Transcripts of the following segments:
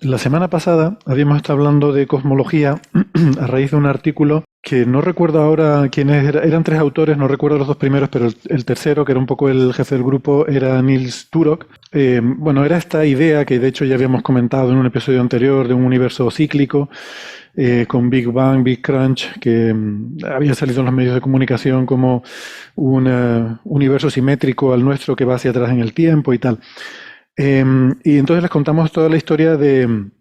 La semana pasada habíamos estado hablando de cosmología a raíz de un artículo que no recuerdo ahora quiénes eran tres autores, no recuerdo los dos primeros, pero el tercero, que era un poco el jefe del grupo, era Niels Turok. Bueno, era esta idea que de hecho ya habíamos comentado en un episodio anterior de un universo cíclico, con Big Bang, Big Crunch, que había salido en los medios de comunicación como un universo simétrico al nuestro que va hacia atrás en el tiempo y tal. Y entonces les contamos toda la historia de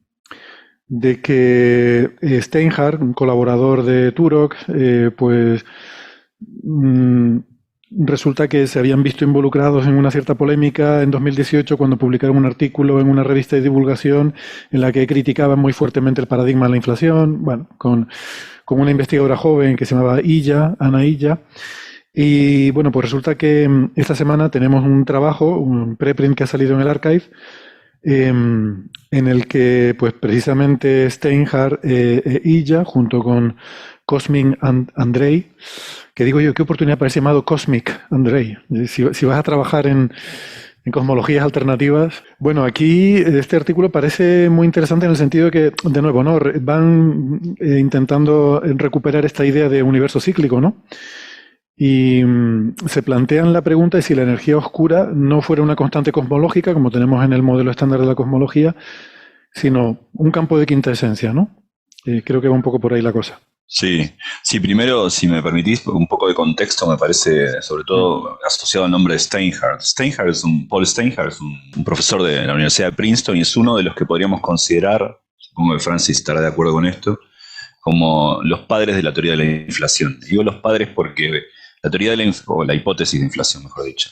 que Steinhardt, un colaborador de Turok, pues mm, resulta que se habían visto involucrados en una cierta polémica en 2018 cuando publicaron un artículo en una revista de divulgación en la que criticaban muy fuertemente el paradigma de la inflación, bueno, con una investigadora joven que se llamaba Ana Illa. Y bueno, pues resulta que esta semana tenemos un trabajo, un preprint que ha salido en el archive, en el que pues precisamente Steinhardt e Illa, junto con Cosmic Andrei, que digo yo, qué oportunidad para ese llamado Cosmic Andrei. Si vas a trabajar en cosmologías alternativas. Bueno, aquí este artículo parece muy interesante en el sentido de que, de nuevo, ¿no? Van intentando recuperar esta idea de universo cíclico, ¿no? Y se plantean la pregunta de si la energía oscura no fuera una constante cosmológica, como tenemos en el modelo estándar de la cosmología, sino un campo de quinta esencia, ¿no? Creo que va un poco por ahí la cosa. Sí, sí, primero, si me permitís, un poco de contexto me parece, sobre todo asociado al nombre de Steinhardt. Paul Steinhardt es un profesor de la Universidad de Princeton y es uno de los que podríamos considerar, supongo que Francis estará de acuerdo con esto, como los padres de la teoría de la inflación. Digo los padres porque la teoría de o la hipótesis de inflación, mejor dicho.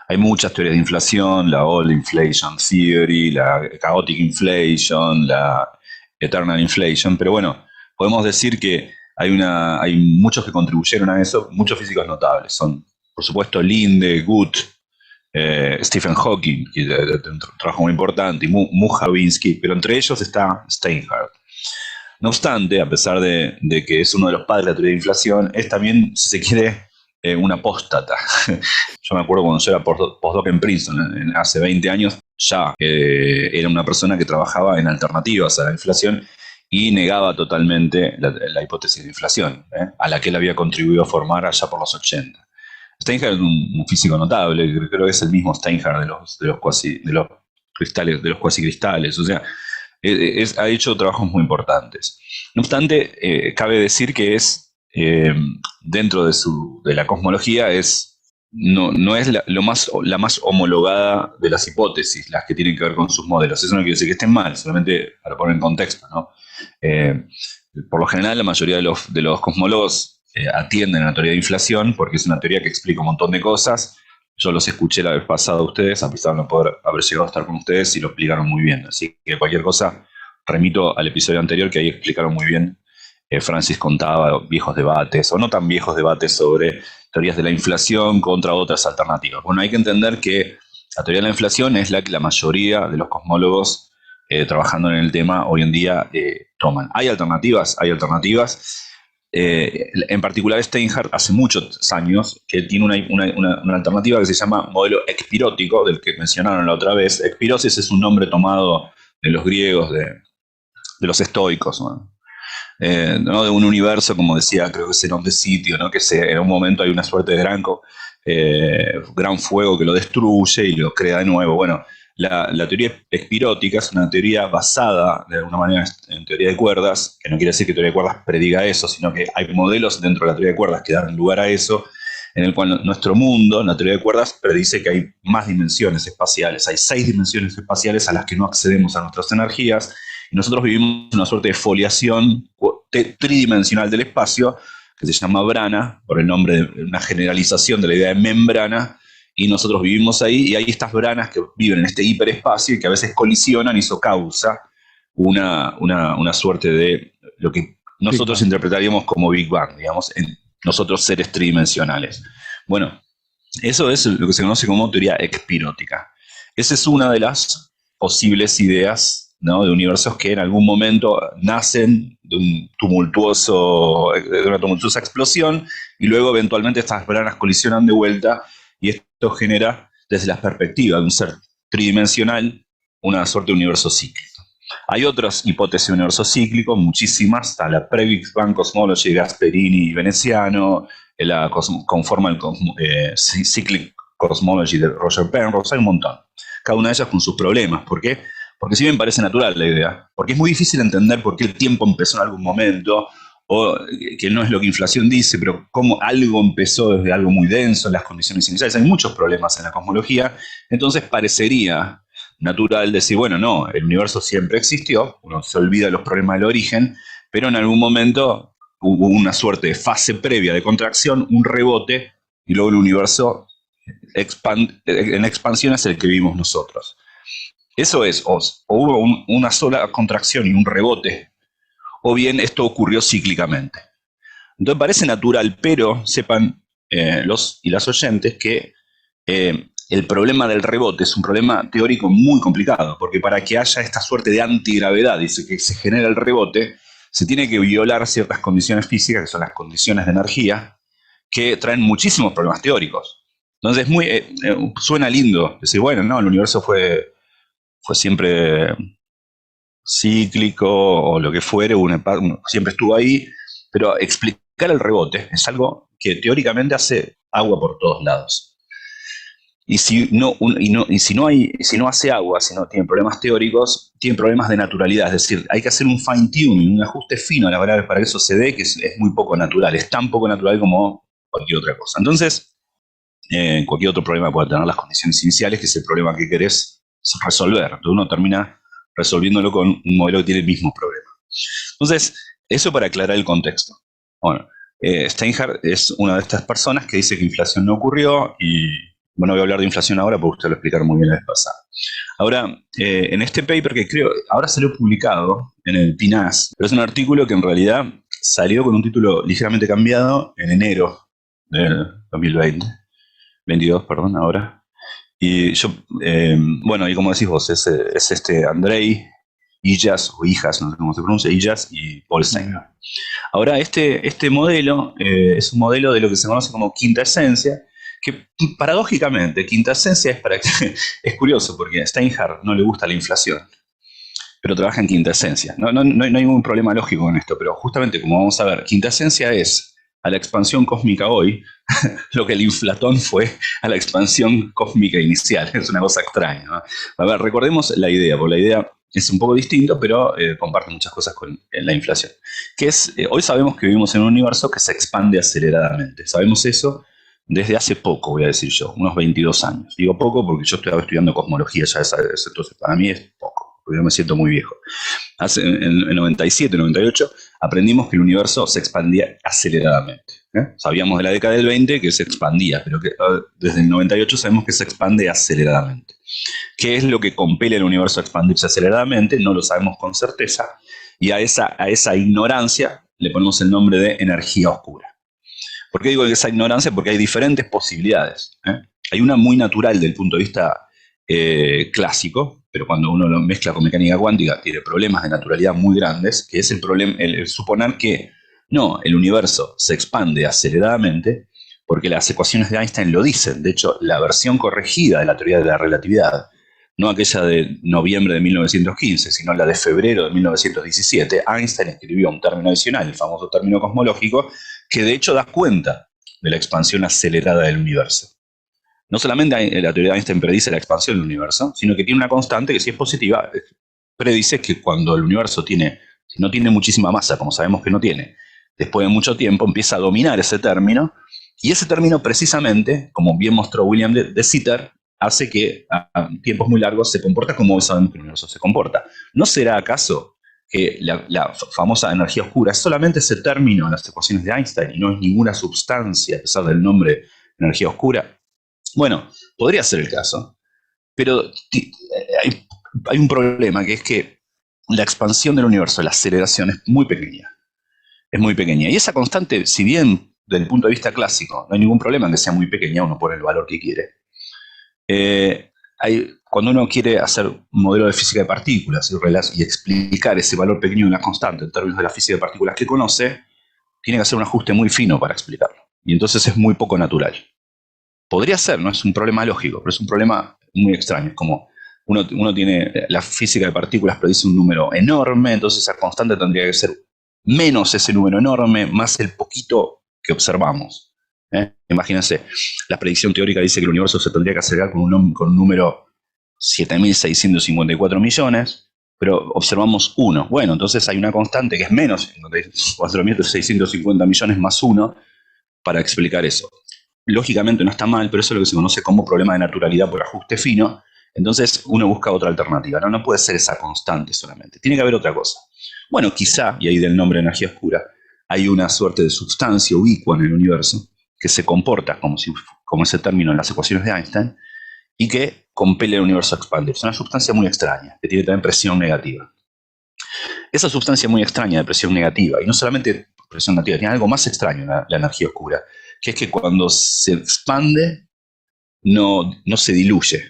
Hay muchas teorías de inflación, la All Inflation Theory, la Chaotic Inflation, la Eternal Inflation, pero bueno, podemos decir que hay muchos que contribuyeron a eso, muchos físicos notables. Son, por supuesto, Linde, Guth, Stephen Hawking, que es un trabajo muy importante, y Mujavinsky, pero entre ellos está Steinhardt. No obstante, a pesar de que es uno de los padres de la teoría de inflación, es también, si se quiere, un apóstata. Yo me acuerdo cuando yo era postdoc en Princeton, hace 20 años, ya era una persona que trabajaba en alternativas a la inflación y negaba totalmente la hipótesis de inflación, a la que él había contribuido a formar allá por los 80. Steinhardt es un físico notable, creo que es el mismo Steinhardt de los cristales, de los cuasicristales, o sea, ha hecho trabajos muy importantes. No obstante, cabe decir que es, dentro de la cosmología, no es la más homologada de las hipótesis, las que tienen que ver con sus modelos. Eso no quiere decir que estén mal, solamente para poner en contexto, ¿no? Por lo general, la mayoría de los cosmólogos atienden a la teoría de inflación porque es una teoría que explica un montón de cosas. Yo los escuché la vez pasada a ustedes, a pesar de no poder haber llegado a estar con ustedes, y lo explicaron muy bien. Así que cualquier cosa, remito al episodio anterior, que ahí explicaron muy bien. Francis contaba viejos debates, o no tan viejos debates, sobre teorías de la inflación contra otras alternativas. Bueno, hay que entender que la teoría de la inflación es la que la mayoría de los cosmólogos trabajando en el tema hoy en día toman. Hay alternativas, en particular Steinhardt hace muchos años que tiene una alternativa que se llama modelo expirótico, del que mencionaron la otra vez. Expirosis es un nombre tomado de los griegos, de los estoicos, ¿no? ¿No? De un universo, como decía, creo que es Zenón de Sitio, ¿no? Que en un momento hay una suerte de gran fuego que lo destruye y lo crea de nuevo. Bueno, la teoría espirótica es una teoría basada, de alguna manera, en teoría de cuerdas, que no quiere decir que teoría de cuerdas prediga eso, sino que hay modelos dentro de la teoría de cuerdas que dan lugar a eso, en el cual nuestro mundo, la teoría de cuerdas, predice que hay más dimensiones espaciales. Hay 6 dimensiones espaciales a las que no accedemos a nuestras energías, y nosotros vivimos una suerte de foliación tridimensional del espacio, que se llama brana, por el nombre de una generalización de la idea de membrana, y nosotros vivimos ahí, y hay estas branas que viven en este hiperespacio y que a veces colisionan, y eso causa una suerte de lo que nosotros interpretaríamos como Big Bang, digamos, en nosotros seres tridimensionales. Bueno, eso es lo que se conoce como teoría expirótica. Esa es una de las posibles ideas, ¿no?, de universos que en algún momento nacen de una tumultuosa explosión, y luego eventualmente estas branas colisionan de vuelta, y esto genera, desde la perspectiva de un ser tridimensional, una suerte de universo cíclico. Hay otras hipótesis de universo cíclico, muchísimas, está la Pre-Big Bang Cosmology, Gasperini y Veneziano, la Conformal Cyclic Cosmology de Roger Penrose, hay un montón. Cada una de ellas con sus problemas. ¿Por qué? Porque si bien parece natural la idea, porque es muy difícil entender por qué el tiempo empezó en algún momento, o que no es lo que inflación dice, pero cómo algo empezó desde algo muy denso en las condiciones iniciales. Hay muchos problemas en la cosmología, entonces parecería natural decir, bueno, no, el universo siempre existió, uno se olvida de los problemas del origen, pero en algún momento hubo una suerte de fase previa de contracción, un rebote, y luego el universo en expansión es el que vivimos nosotros. Eso es, o hubo una sola contracción y un rebote, o bien esto ocurrió cíclicamente. Entonces parece natural, pero sepan los y las oyentes que el problema del rebote es un problema teórico muy complicado, porque para que haya esta suerte de antigravedad y que se genere el rebote, se tiene que violar ciertas condiciones físicas, que son las condiciones de energía, que traen muchísimos problemas teóricos. Entonces suena lindo decir, bueno, no, el universo fue siempre cíclico o lo que fuere, siempre estuvo ahí, pero explicar el rebote es algo que teóricamente hace agua por todos lados. Y si no hace agua, si no tiene problemas teóricos, tiene problemas de naturalidad. Es decir, hay que hacer un fine tuning, un ajuste fino a la variable para que eso se dé, que es muy poco natural. Es tan poco natural como cualquier otra cosa. Entonces, cualquier otro problema puede tener las condiciones iniciales, que es el problema que querés resolver. Entonces uno termina resolviéndolo con un modelo que tiene el mismo problema. Entonces, eso para aclarar el contexto. Bueno, Steinhardt es una de estas personas que dice que inflación no ocurrió y bueno, voy a hablar de inflación ahora porque usted lo explicaron muy bien la vez pasada. Ahora, en este paper que creo, ahora salió publicado en el PNAS, pero es un artículo que en realidad salió con un título ligeramente cambiado en enero del 2020, 22, perdón, ahora. Y yo, bueno, y como decís vos, es este Andrei Ijas, o Ijas, no sé cómo se pronuncia, Ijas y Paul Steinhardt. Ahora, este modelo es un modelo de lo que se conoce como quinta esencia, que paradójicamente, quinta esencia es curioso, porque a Steinhardt no le gusta la inflación, pero trabaja en quinta esencia. No hay ningún problema lógico con esto, pero justamente como vamos a ver, quinta esencia es a la expansión cósmica hoy lo que el inflatón fue a la expansión cósmica inicial. Es una cosa extraña, ¿no? A ver, recordemos la idea, porque la idea es un poco distinto, pero comparte muchas cosas con la inflación. Que es, hoy sabemos que vivimos en un universo que se expande aceleradamente. Sabemos eso desde hace poco, voy a decir yo, unos 22 años. Digo poco porque yo estoy estudiando cosmología ya, entonces para mí es poco, porque yo me siento muy viejo. En el 97, 98, aprendimos que el universo se expandía aceleradamente. Sabíamos de la década del 20 que se expandía, pero que desde el 98 sabemos que se expande aceleradamente. ¿Qué es lo que compele al universo a expandirse aceleradamente? No lo sabemos con certeza, y a esa ignorancia le ponemos el nombre de energía oscura. ¿Por qué digo esa ignorancia? Porque hay diferentes posibilidades. Hay una muy natural desde el punto de vista clásico, pero cuando uno lo mezcla con mecánica cuántica tiene problemas de naturalidad muy grandes, que es el suponer que no, el universo se expande aceleradamente porque las ecuaciones de Einstein lo dicen. De hecho, la versión corregida de la teoría de la relatividad, no aquella de noviembre de 1915, sino la de febrero de 1917, Einstein escribió un término adicional, el famoso término cosmológico, que de hecho da cuenta de la expansión acelerada del universo. No solamente la teoría de Einstein predice la expansión del universo, sino que tiene una constante que, si es positiva, predice que cuando el universo si no tiene muchísima masa, como sabemos que no tiene, después de mucho tiempo empieza a dominar ese término, y ese término precisamente, como bien mostró William de Sitter, hace que a tiempos muy largos se comporta como sabemos que el universo se comporta. ¿No será acaso que la famosa energía oscura es solamente ese término en las ecuaciones de Einstein y no es ninguna sustancia, a pesar del nombre energía oscura? Bueno, podría ser el caso, pero hay un problema, que es que la expansión del universo, la aceleración, es muy pequeña. Es muy pequeña. Y esa constante, si bien desde el punto de vista clásico no hay ningún problema en que sea muy pequeña, uno pone el valor que quiere, cuando uno quiere hacer un modelo de física de partículas y explicar ese valor pequeño de una constante en términos de la física de partículas que conoce, tiene que hacer un ajuste muy fino para explicarlo. Y entonces es muy poco natural. Podría ser, no es un problema lógico, pero es un problema muy extraño. Es como Uno tiene la física de partículas, predice un número enorme, entonces esa constante tendría que ser menos ese número enorme, más el poquito que observamos. Imagínense, la predicción teórica dice que el universo se tendría que acelerar con un número 7.654 millones, pero observamos 1. Bueno, entonces hay una constante que es menos 4.650 millones más 1 para explicar eso. Lógicamente no está mal, pero eso es lo que se conoce como problema de naturalidad por ajuste fino. Entonces uno busca otra alternativa. No puede ser esa constante solamente. Tiene que haber otra cosa. Bueno, quizá, y ahí del nombre de energía oscura, hay una suerte de sustancia ubicua en el universo que se comporta como ese término en las ecuaciones de Einstein y que compele al universo a expandirse. Es una sustancia muy extraña, que tiene también presión negativa. Esa sustancia muy extraña de presión negativa, y no solamente presión negativa, tiene algo más extraño la energía oscura, que es que cuando se expande no se diluye.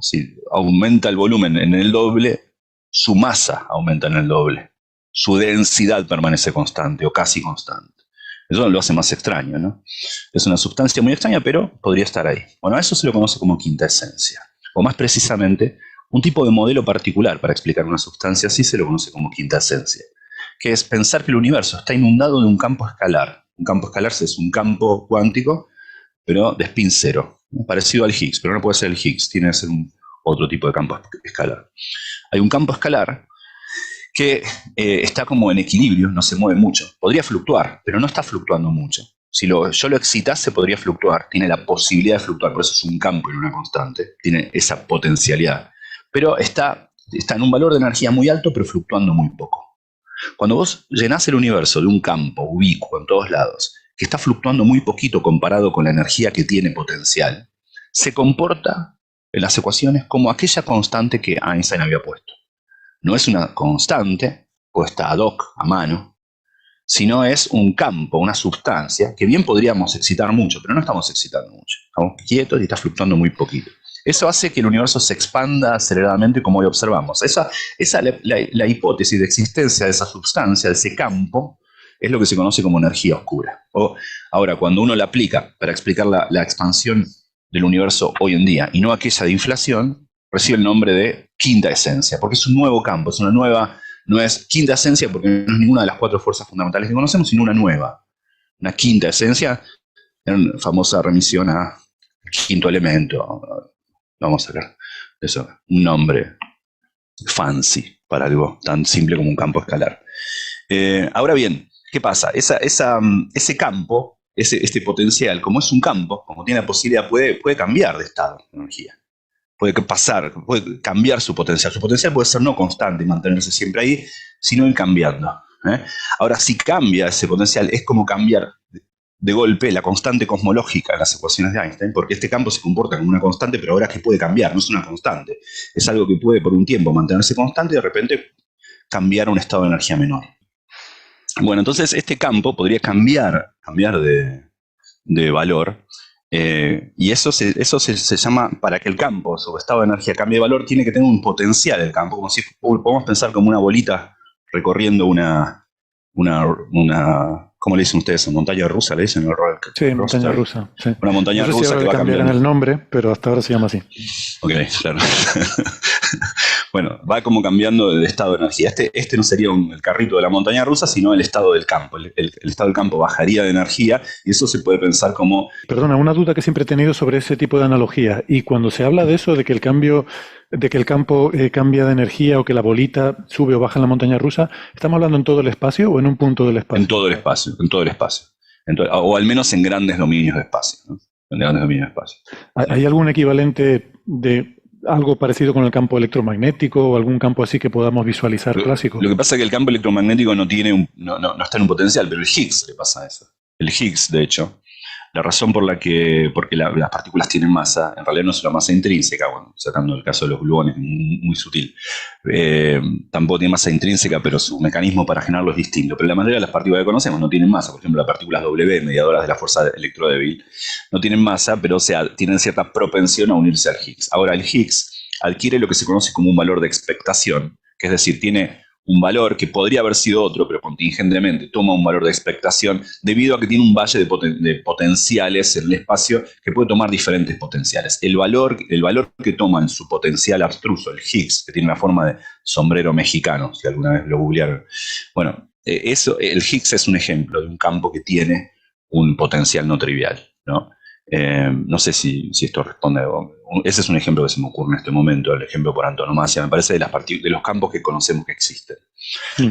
Si aumenta el volumen en el doble, su masa aumenta en el doble. Su densidad permanece constante o casi constante. Eso lo hace más extraño, ¿no? Es una sustancia muy extraña, pero podría estar ahí. Bueno, a eso se lo conoce como quinta esencia. O más precisamente, un tipo de modelo particular para explicar una sustancia así se lo conoce como quinta esencia, que es pensar que el universo está inundado de un campo escalar. Un campo escalar es un campo cuántico, pero de spin cero, parecido al Higgs, pero no puede ser el Higgs, tiene que ser otro tipo de campo escalar. Hay un campo escalar que está como en equilibrio, no se mueve mucho. Podría fluctuar, pero no está fluctuando mucho. Si yo lo excitase, podría fluctuar. Tiene la posibilidad de fluctuar, por eso es un campo y no una constante. Tiene esa potencialidad. Pero está en un valor de energía muy alto, pero fluctuando muy poco. Cuando vos llenás el universo de un campo ubicuo en todos lados, que está fluctuando muy poquito comparado con la energía que tiene potencial, se comporta en las ecuaciones como aquella constante que Einstein había puesto. No es una constante puesta ad hoc, a mano, sino es un campo, una sustancia, que bien podríamos excitar mucho, pero no estamos excitando mucho. Estamos quietos y está fluctuando muy poquito. Eso hace que el universo se expanda aceleradamente como hoy observamos. La hipótesis de existencia de esa sustancia, de ese campo, es lo que se conoce como energía oscura. Ahora, cuando uno la aplica para explicar la expansión del universo hoy en día, y no aquella de inflación, recibe el nombre de quinta esencia, porque es un nuevo campo, es una nueva, no es quinta esencia porque no es ninguna de las 4 fuerzas fundamentales que conocemos, sino una nueva, una quinta esencia, en famosa remisión a quinto elemento. Vamos a sacar eso, un nombre fancy para algo tan simple como un campo escalar. Ahora bien, ¿qué pasa? Ese campo, este potencial, como es un campo, como tiene la posibilidad, puede cambiar de estado de energía. Puede cambiar su potencial. Su potencial puede ser no constante y mantenerse siempre ahí, sino ir cambiando. Ahora, si cambia ese potencial, es como cambiar de golpe la constante cosmológica en las ecuaciones de Einstein, porque este campo se comporta como una constante, pero ahora que puede cambiar, no es una constante. Es algo que puede por un tiempo mantenerse constante y de repente cambiar a un estado de energía menor. Bueno, entonces este campo podría cambiar de valor. Y eso se llama, para que el campo, su estado de energía cambie de valor, tiene que tener un potencial el campo, como si podemos pensar como una bolita recorriendo una ¿cómo le dicen ustedes? ¿Montaña rusa le dicen? Sí, montaña rusa. Sí. Una montaña no sé rusa si que va cambiando. cambiarán el nombre, pero hasta ahora se llama así. Ok, claro. Bueno, va como cambiando de estado de energía. Este no sería el carrito de la montaña rusa, sino el estado del campo. El estado del campo bajaría de energía y eso se puede pensar como... Perdona, una duda que siempre he tenido sobre ese tipo de analogía. Y cuando se habla de eso, de que el campo cambia de energía o que la bolita sube o baja en la montaña rusa, ¿estamos hablando en todo el espacio o en un punto del espacio? En todo el espacio, o al menos en grandes dominios de espacio, ¿no? En grandes dominios de espacio. ¿Hay algún equivalente de algo parecido con el campo electromagnético o algún campo así que podamos visualizar clásico? Lo que pasa es que el campo electromagnético no está en un potencial, pero el Higgs le pasa eso. El Higgs, de hecho, la razón porque las partículas tienen masa, en realidad no es una masa intrínseca, bueno, sacando el caso de los gluones, muy sutil. Tampoco tiene masa intrínseca, pero su mecanismo para generarlo es distinto. Pero la mayoría de las partículas que conocemos no tienen masa. Por ejemplo, las partículas W, mediadoras de la fuerza electrodébil, no tienen masa, pero tienen cierta propensión a unirse al Higgs. Ahora, el Higgs adquiere lo que se conoce como un valor de expectación, que es decir, tiene un valor que podría haber sido otro, pero contingentemente toma un valor de expectación debido a que tiene un valle de potenciales en el espacio que puede tomar diferentes potenciales. El valor que toma en su potencial abstruso, el Higgs, que tiene la forma de sombrero mexicano, si alguna vez lo googlearon. Bueno, el Higgs es un ejemplo de un campo que tiene un potencial no trivial, ¿no? No sé si esto responde. Ese es un ejemplo que se me ocurre en este momento, el ejemplo por antonomasia, me parece, de los campos que conocemos que existen.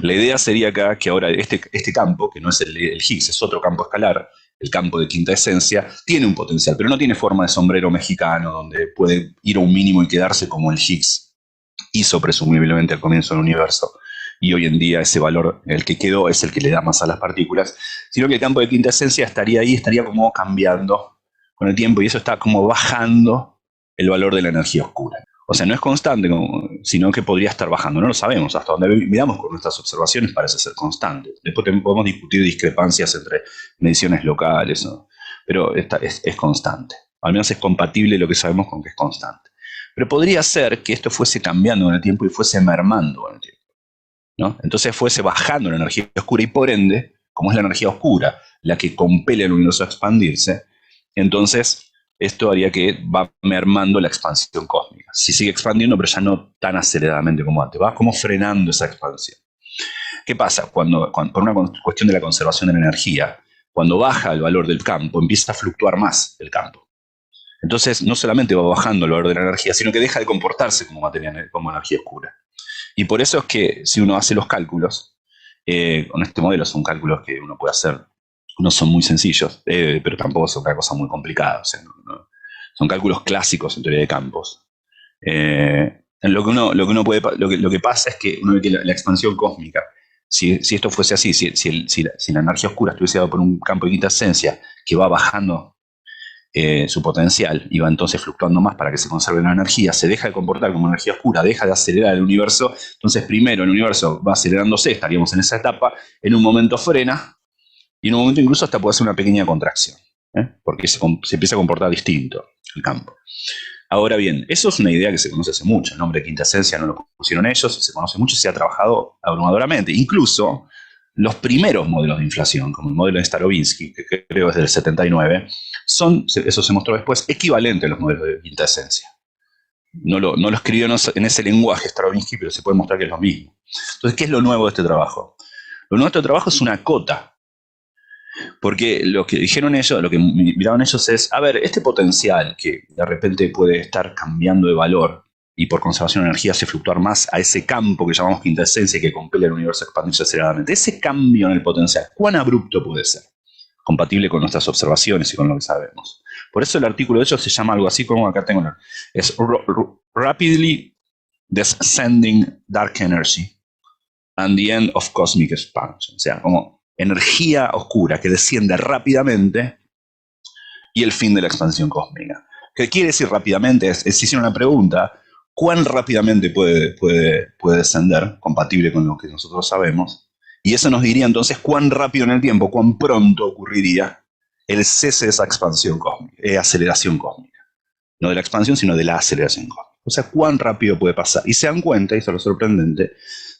La idea sería acá que ahora este campo, que no es el Higgs, es otro campo escalar, el campo de quinta esencia, tiene un potencial, pero no tiene forma de sombrero mexicano, donde puede ir a un mínimo y quedarse como el Higgs hizo presumiblemente al comienzo del universo. Y hoy en día ese valor, el que quedó, es el que le da masa a las partículas, sino que el campo de quinta esencia estaría ahí, estaría como cambiando con el tiempo, y eso está como bajando el valor de la energía oscura. O sea, no es constante, sino que podría estar bajando. No lo sabemos. Hasta donde miramos con nuestras observaciones parece ser constante. Después podemos discutir discrepancias entre mediciones locales, ¿no? Pero es constante. Al menos es compatible lo que sabemos con que es constante. Pero podría ser que esto fuese cambiando con el tiempo y fuese mermando con el tiempo, ¿no? Entonces fuese bajando la energía oscura y por ende, como es la energía oscura la que compele al universo a expandirse, entonces esto haría que va mermando la expansión cósmica. Sí sigue expandiendo, pero ya no tan aceleradamente como antes. Va como frenando esa expansión. ¿Qué pasa? Por una cuestión de la conservación de la energía, cuando baja el valor del campo, empieza a fluctuar más el campo. Entonces no solamente va bajando el valor de la energía, sino que deja de comportarse como energía oscura. Y por eso es que si uno hace los cálculos, con este modelo son cálculos que uno puede hacer, no son muy sencillos, pero tampoco son una cosa muy complicada. O sea, son cálculos clásicos en teoría de campos. Lo que pasa es que uno ve que la expansión cósmica, si esto fuese así, si la energía oscura estuviese dada por un campo de quinta esencia que va bajando su potencial y va entonces fluctuando más para que se conserve la energía, se deja de comportar como energía oscura, deja de acelerar el universo, entonces primero el universo va acelerándose, estaríamos en esa etapa, en un momento frena y en un momento incluso hasta puede hacer una pequeña contracción, porque se empieza a comportar distinto el campo. Ahora bien, eso es una idea que se conoce hace mucho. El nombre de quinta esencia no lo pusieron ellos, se conoce mucho y se ha trabajado abrumadoramente. Incluso los primeros modelos de inflación, como el modelo de Starobinsky, que creo es del 79, eso se mostró después, equivalente a los modelos de quinta esencia. No lo escribió en ese lenguaje Starobinsky, pero se puede mostrar que es lo mismo. Entonces, ¿qué es lo nuevo de este trabajo? Lo nuevo de este trabajo es una cota. Porque lo que dijeron ellos, lo que miraron ellos es, a ver, este potencial que de repente puede estar cambiando de valor y por conservación de energía hace fluctuar más a ese campo que llamamos quinta esencia y que compele al universo a expandirse aceleradamente. Ese cambio en el potencial, ¿cuán abrupto puede ser? Compatible con nuestras observaciones y con lo que sabemos. Por eso el artículo de ellos se llama algo así como, acá tengo, es Rapidly Descending Dark Energy and the End of Cosmic Expansion. O sea, como energía oscura que desciende rápidamente y el fin de la expansión cósmica. ¿Qué quiere decir rápidamente? Si hicieron una pregunta, ¿cuán rápidamente puede descender, compatible con lo que nosotros sabemos? Y eso nos diría entonces cuán rápido en el tiempo, cuán pronto ocurriría el cese de esa expansión cósmica, aceleración cósmica. No de la expansión, sino de la aceleración cósmica. O sea, cuán rápido puede pasar. Y se dan cuenta, y esto es lo sorprendente,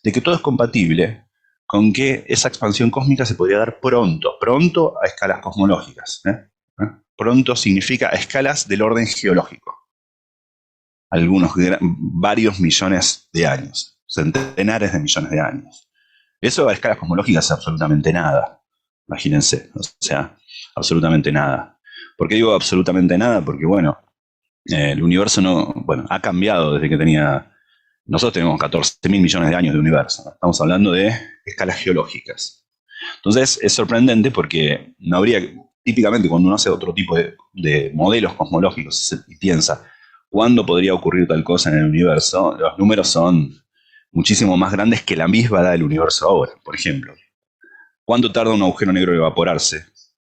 de que todo es compatible con que esa expansión cósmica se podría dar pronto a escalas cosmológicas. Pronto significa a escalas del orden geológico. Varios millones de años, centenares de millones de años. Eso a escalas cosmológicas es absolutamente nada. Imagínense, o sea, absolutamente nada. ¿Por qué digo absolutamente nada? Porque, bueno, el universo ha cambiado desde que tenía... Nosotros tenemos 14.000 millones de años de universo, ¿no? Estamos hablando de escalas geológicas. Entonces es sorprendente porque no habría, típicamente cuando uno hace otro tipo de modelos cosmológicos y piensa cuándo podría ocurrir tal cosa en el universo, los números son muchísimo más grandes que la misma edad del universo ahora. Por ejemplo, ¿cuánto tarda un agujero negro en evaporarse?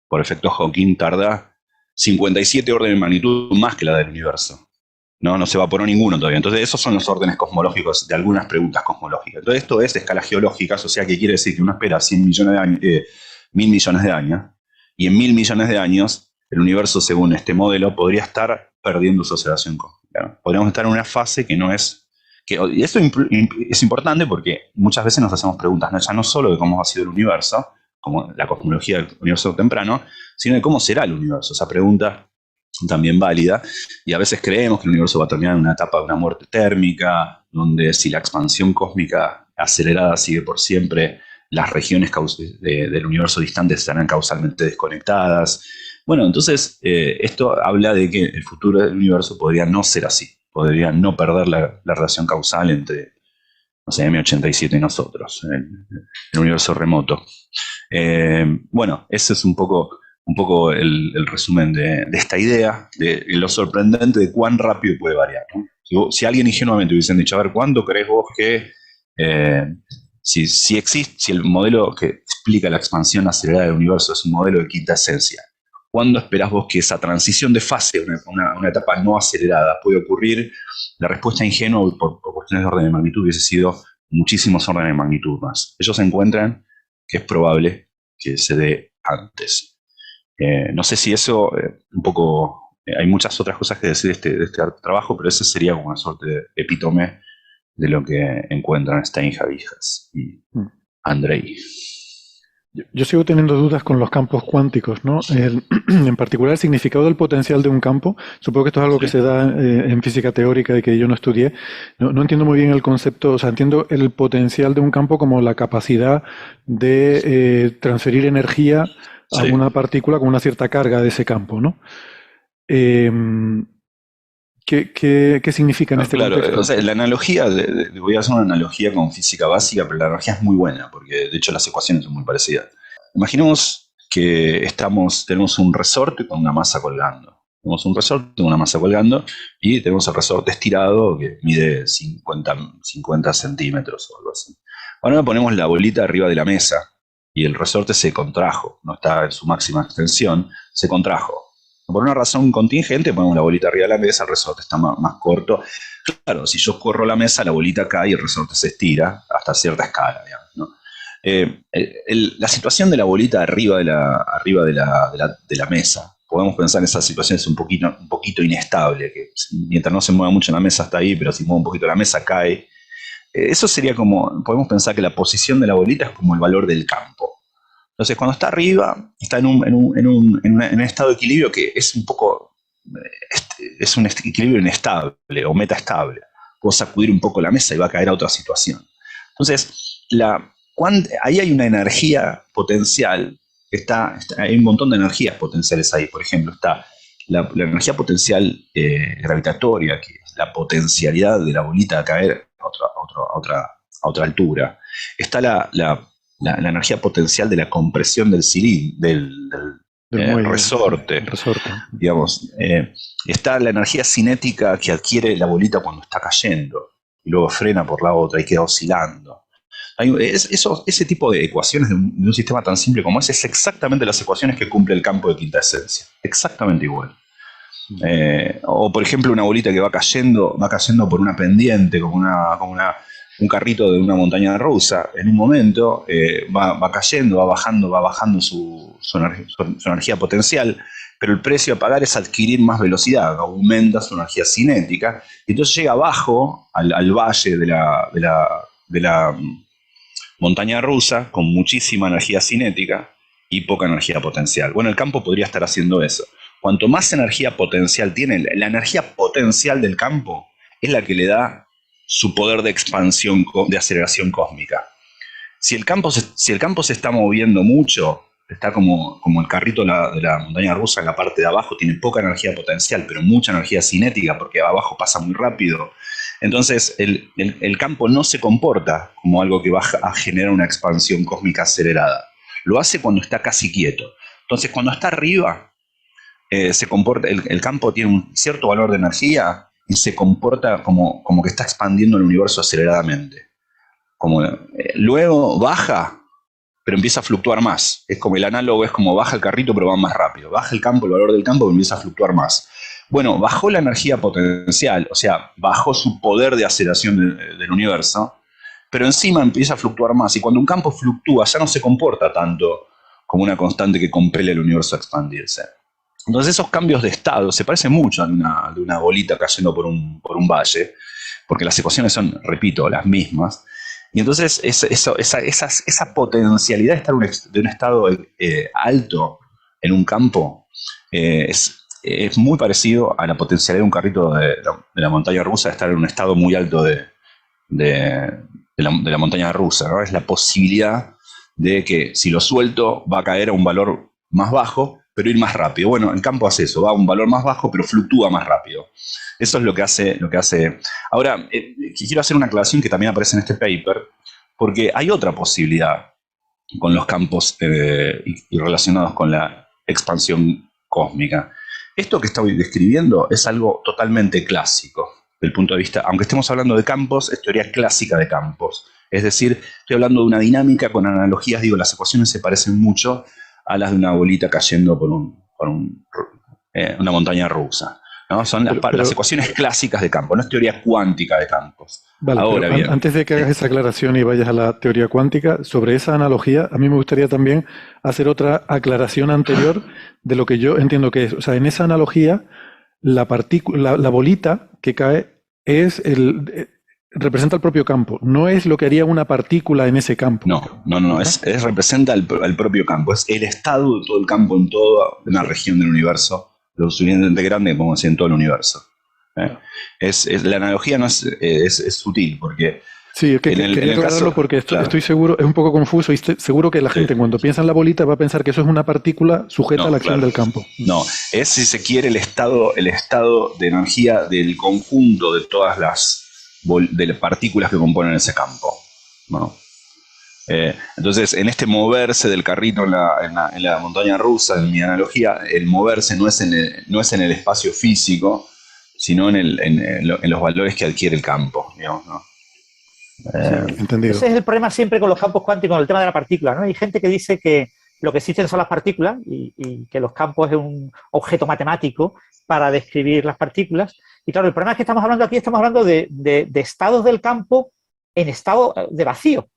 Por efecto Hawking tarda 57 órdenes de magnitud más que la del universo. No se evaporó ninguno todavía. Entonces esos son los órdenes cosmológicos de algunas preguntas cosmológicas. Entonces esto es de escalas geológicas, o sea que quiere decir que uno espera 100 millones de años, 1.000 millones de años, y en 1.000 millones de años el universo, según este modelo, podría estar perdiendo su aceleración cósmica, ¿no? Podríamos estar en una fase que Y esto es importante porque muchas veces nos hacemos preguntas, ¿no? Ya no solo de cómo ha sido el universo, como la cosmología del universo temprano, sino de cómo será el universo. Esa pregunta también válida, y a veces creemos que el universo va a terminar en una etapa de una muerte térmica, donde si la expansión cósmica acelerada sigue por siempre, las regiones del universo distantes estarán causalmente desconectadas. Bueno, entonces esto habla de que el futuro del universo podría no ser así, podría no perder la relación causal entre, no sé, M87 y nosotros, el universo remoto. Bueno, ese es un poco el resumen de esta idea, de lo sorprendente de cuán rápido puede variar, ¿no? Si alguien ingenuamente hubiesen dicho, a ver, ¿cuándo crees vos que si existe, si el modelo que explica la expansión acelerada del universo es un modelo de quinta esencia, ¿cuándo esperás vos que esa transición de fase, una etapa no acelerada, puede ocurrir? La respuesta ingenua por cuestiones de orden de magnitud hubiese sido muchísimos órdenes de magnitud más. Ellos encuentran que es probable que se dé antes. No sé si eso, un poco, hay muchas otras cosas que decir de este trabajo, pero ese sería como una suerte de epítome de lo que encuentran Steinhart y Andrei. Yo sigo teniendo dudas con los campos cuánticos, ¿no? En particular, el significado del potencial de un campo. Supongo que esto es algo que se da en física teórica y que yo no estudié. No entiendo muy bien el concepto, o sea, entiendo el potencial de un campo como la capacidad de transferir energía a una partícula con una cierta carga de ese campo, ¿no? ¿Qué significa en este contexto? O sea, la analogía, voy a hacer una analogía con física básica, pero la analogía es muy buena, porque de hecho las ecuaciones son muy parecidas. Imaginemos que tenemos un resorte con una masa colgando. Tenemos un resorte con una masa colgando y tenemos el resorte estirado que mide 50 centímetros o algo así. Ahora ponemos la bolita arriba de la mesa y el resorte se contrajo, no está en su máxima extensión, se contrajo. Por una razón contingente, ponemos la bolita arriba de la mesa, el resorte está más corto. Claro, si yo corro la mesa, la bolita cae y el resorte se estira hasta cierta escala, digamos, ¿no? La situación de la bolita arriba de la mesa, podemos pensar en esa situación es un poquito inestable, que mientras no se mueva mucho la mesa está ahí, pero si mueve un poquito la mesa cae. Eso sería como, podemos pensar que la posición de la bolita es como el valor del campo. Entonces, cuando está arriba, está en un estado de equilibrio que es un poco, es un equilibrio inestable o metaestable. Puedo sacudir un poco la mesa y va a caer a otra situación. Entonces, ahí hay una energía potencial, hay un montón de energías potenciales ahí. Por ejemplo, está la energía potencial gravitatoria, que es la potencialidad de la bolita a caer a otra altura. Está la energía potencial de la compresión del cilindro, del resorte. Digamos, está la energía cinética que adquiere la bolita cuando está cayendo y luego frena por la otra y queda oscilando. Ese tipo de ecuaciones de un sistema tan simple como ese es exactamente las ecuaciones que cumple el campo de quinta esencia. Exactamente igual. O por ejemplo una bolita que va cayendo por una pendiente, como un carrito de una montaña rusa. En un momento va cayendo, va bajando su energía potencial, pero el precio a pagar es adquirir más velocidad, aumenta su energía cinética, y entonces llega abajo al valle de la montaña rusa con muchísima energía cinética y poca energía potencial. Bueno, el campo podría estar haciendo eso. Cuanto más energía potencial tiene, la energía potencial del campo es la que le da su poder de expansión, de aceleración cósmica. Si el campo se está moviendo mucho, está como el carrito de la montaña rusa en la parte de abajo, tiene poca energía potencial, pero mucha energía cinética porque abajo pasa muy rápido. Entonces el campo no se comporta como algo que va a generar una expansión cósmica acelerada. Lo hace cuando está casi quieto. Entonces cuando está arriba, se comporta, el campo tiene un cierto valor de energía y se comporta como que está expandiendo el universo aceleradamente. Luego baja, pero empieza a fluctuar más. Es como el análogo, es como baja el carrito pero va más rápido. Baja el campo, el valor del campo, pero empieza a fluctuar más. Bueno, bajó la energía potencial, o sea, bajó su poder de aceleración del universo, pero encima empieza a fluctuar más. Y cuando un campo fluctúa, ya no se comporta tanto como una constante que compele el universo a expandirse. Entonces esos cambios de estado se parecen mucho a una bolita cayendo por un valle, porque las ecuaciones son, repito, las mismas. Y entonces esa potencialidad de estar de un estado alto en un campo es muy parecido a la potencialidad de un carrito de la montaña rusa de estar en un estado muy alto de la montaña rusa, ¿no? Es la posibilidad de que si lo suelto va a caer a un valor más bajo, pero ir más rápido. Bueno, el campo hace eso, va a un valor más bajo, pero fluctúa más rápido. Eso es lo que hace. Ahora, quiero hacer una aclaración que también aparece en este paper, porque hay otra posibilidad con los campos y relacionados con la expansión cósmica. Esto que estoy describiendo es algo totalmente clásico, del punto de vista, aunque estemos hablando de campos, es teoría clásica de campos. Es decir, estoy hablando de una dinámica con analogías, digo, las ecuaciones se parecen mucho a las de una bolita cayendo por una montaña rusa, ¿no? Son las ecuaciones clásicas de campo, no es teoría cuántica de campos. Vale, ahora bien, antes de que hagas esa aclaración y vayas a la teoría cuántica, sobre esa analogía, a mí me gustaría también hacer otra aclaración anterior de lo que yo entiendo que es. O sea, en esa analogía, la bolita que cae representa el propio campo, no es lo que haría una partícula en ese campo. No, representa el propio campo, es el estado de todo el campo en toda una región del universo, lo suficientemente grande como decir en todo el universo. La analogía no es sutil, porque sí, es que quería aclararlo porque estoy seguro, es un poco confuso y seguro que la gente cuando piensa en la bolita va a pensar que eso es una partícula sujeta a la acción del campo. No, es, si se quiere, el estado de energía del conjunto de todas las partículas que componen ese campo, ¿no? Entonces, en este moverse del carrito en la montaña rusa, en mi analogía, el moverse no es en el espacio físico, sino en los valores que adquiere el campo, digamos, ¿no? Entendido. Ese es el problema siempre con los campos cuánticos, con el tema de la partícula, ¿no? Hay gente que dice que lo que existen son las partículas y que los campos es un objeto matemático para describir las partículas. Y claro, el problema es que estamos hablando de estados del campo en estado de vacío.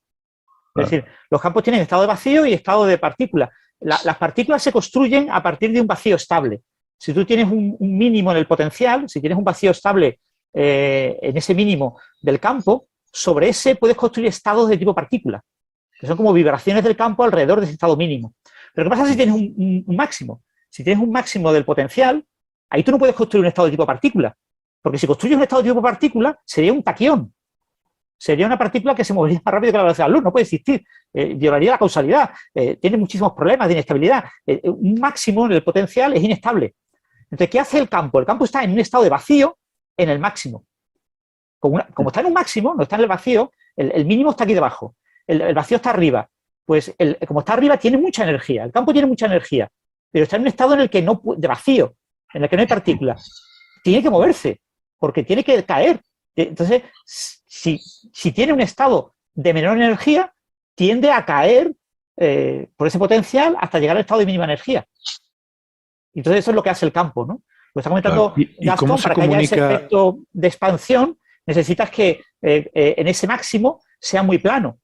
Es decir, los campos tienen estado de vacío y estado de partícula. Las partículas se construyen a partir de un vacío estable. Si tú tienes un mínimo en el potencial, si tienes un vacío estable en ese mínimo del campo, sobre ese puedes construir estados de tipo partícula, que son como vibraciones del campo alrededor de ese estado mínimo. Pero ¿qué pasa si tienes un máximo? Si tienes un máximo del potencial, ahí tú no puedes construir un estado de tipo partícula, porque si construyes un estado de tipo partícula, sería un taquión. Sería una partícula que se movería más rápido que la velocidad de la luz, no puede existir, violaría la causalidad, tiene muchísimos problemas de inestabilidad. Un máximo en el potencial es inestable. Entonces, ¿qué hace el campo? El campo está en un estado de vacío en el máximo. Como está en un máximo, no está en el vacío, el mínimo está aquí debajo, el vacío está arriba. Pues como está arriba tiene mucha energía, el campo tiene mucha energía, pero está en un estado en el que de vacío, en el que no hay partículas. Tiene que moverse, porque tiene que caer. Entonces, si tiene un estado de menor energía, tiende a caer por ese potencial hasta llegar al estado de mínima energía. Entonces eso es lo que hace el campo, ¿no? Lo está comentando Gastón, para que haya ese efecto de expansión, necesitas que en ese máximo sea muy plano,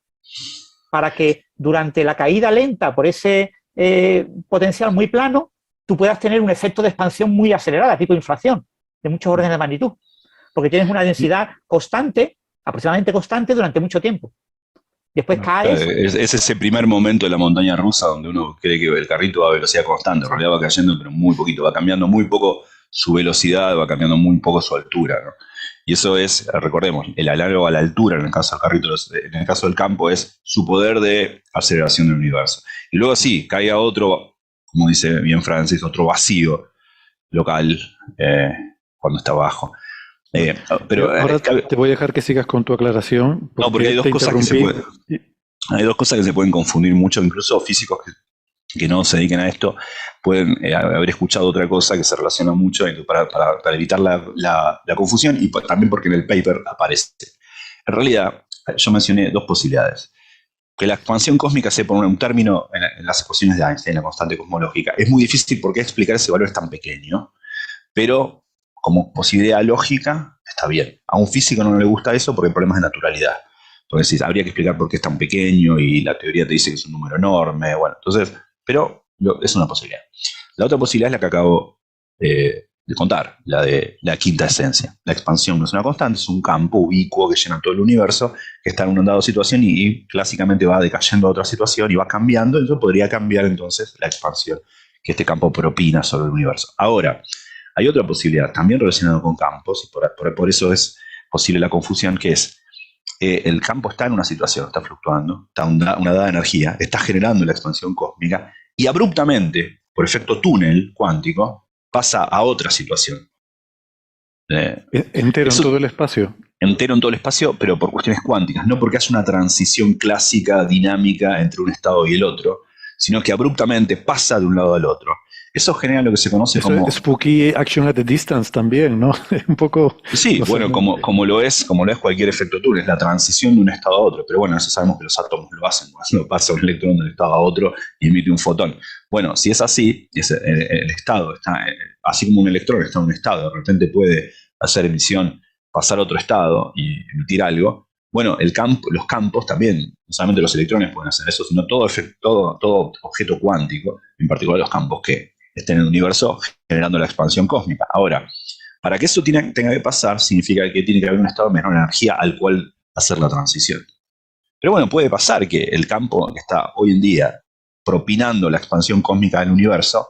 para que durante la caída lenta por ese potencial muy plano, tú puedas tener un efecto de expansión muy acelerada, tipo inflación, de muchos órdenes de magnitud, porque tienes una densidad constante, aproximadamente constante, durante mucho tiempo. Después caes. Es ese primer momento de la montaña rusa donde uno cree que el carrito va a velocidad constante, en realidad va cayendo, pero muy poquito, va cambiando muy poco su velocidad, va cambiando muy poco su altura, ¿no? Y eso es, recordemos, el análogo a la altura en el caso del carrito, en el caso del campo, es su poder de aceleración del universo. Y luego sí, caiga otro, como dice bien Francis, otro vacío local cuando está abajo. Pero ahora te voy a dejar que sigas con tu aclaración. Porque hay dos cosas que se pueden confundir mucho, incluso físicos que no se dediquen a esto pueden haber escuchado otra cosa que se relaciona mucho para evitar la confusión y también porque en el paper aparece. En realidad, yo mencioné dos posibilidades. Que la expansión cósmica sea por un término en las ecuaciones de Einstein, la constante cosmológica. Es muy difícil porque explicar ese valor es tan pequeño, pero como posibilidad lógica está bien. A un físico no le gusta eso porque hay problemas de naturalidad. Entonces habría que explicar por qué es tan pequeño y la teoría te dice que es un número enorme. Bueno, entonces, pero es una posibilidad. La otra posibilidad es la que acabo de contar, la de la quinta esencia. La expansión no es una constante, es un campo ubicuo que llena todo el universo, que está en una dada situación y clásicamente va decayendo a otra situación y va cambiando, entonces podría cambiar entonces la expansión que este campo propina sobre el universo. Ahora, hay otra posibilidad, también relacionada con campos, y por eso es posible la confusión, que es el campo está en una situación, está fluctuando, está una dada energía, está generando la expansión cósmica y abruptamente, por efecto túnel cuántico, pasa a otra situación. Entero en todo el espacio. Entero en todo el espacio, pero por cuestiones cuánticas, no porque hace una transición clásica, dinámica entre un estado y el otro, sino que abruptamente pasa de un lado al otro. Eso genera lo que se conoce Eso como... es spooky action at a distance también, ¿no? Un poco... Sí, bueno, como lo es cualquier efecto túnel, es la transición de un estado a otro. Pero bueno, eso sabemos que los átomos lo hacen, cuando pasa un electrón de un estado a otro y emite un fotón. Bueno, si es así, el estado está, así como un electrón está en un estado, de repente puede hacer emisión, pasar a otro estado y emitir algo. Bueno, los campos también, no solamente los electrones pueden hacer eso, sino todo objeto cuántico, en particular los campos que estén en el universo generando la expansión cósmica. Ahora, para que eso tenga que pasar, significa que tiene que haber un estado de menor energía al cual hacer la transición. Pero bueno, puede pasar que el campo que está hoy en día propinando la expansión cósmica del universo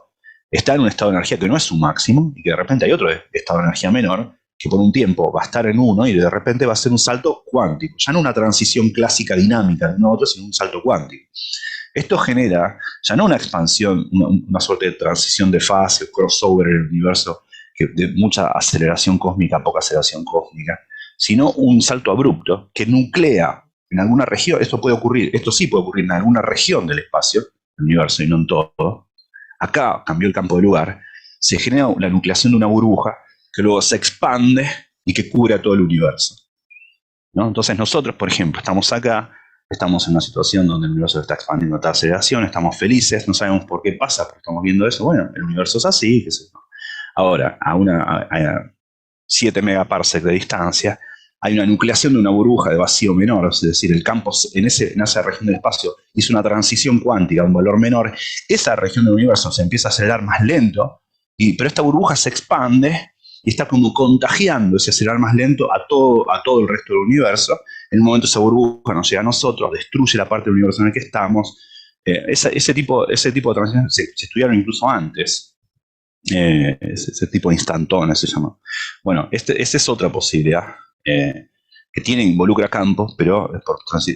está en un estado de energía que no es su máximo y que de repente hay otro estado de energía menor que por un tiempo va a estar en uno y de repente va a ser un salto cuántico. Ya no una transición clásica dinámica de uno a otro, sino un salto cuántico. Esto genera ya no una expansión, una suerte de transición de fase, crossover en el universo, de mucha aceleración cósmica, poca aceleración cósmica, sino un salto abrupto que nuclea en alguna región. Esto sí puede ocurrir en alguna región del espacio, del universo, y no en todo. Acá cambió el campo de lugar, se genera la nucleación de una burbuja que luego se expande y que cubre a todo el universo, ¿no? Entonces nosotros, por ejemplo, estamos acá, estamos en una situación donde el universo está expandiendo a tal aceleración, estamos felices, no sabemos por qué pasa, pero estamos viendo eso. Bueno, el universo es así, qué sé yo. Ahora, a 7 megaparsec de distancia, hay una nucleación de una burbuja de vacío menor, es decir, el campo en esa región del espacio hizo una transición cuántica a un valor menor, esa región del universo se empieza a acelerar más lento, pero esta burbuja se expande y está como contagiando ese acelerar más lento a todo el resto del universo. En un momento esa burbuja nos llega a nosotros, destruye la parte del universo en el que estamos. Ese tipo de transiciones se estudiaron incluso antes. Ese tipo de instantones se llama. Bueno, esa es otra posibilidad que involucra campos, pero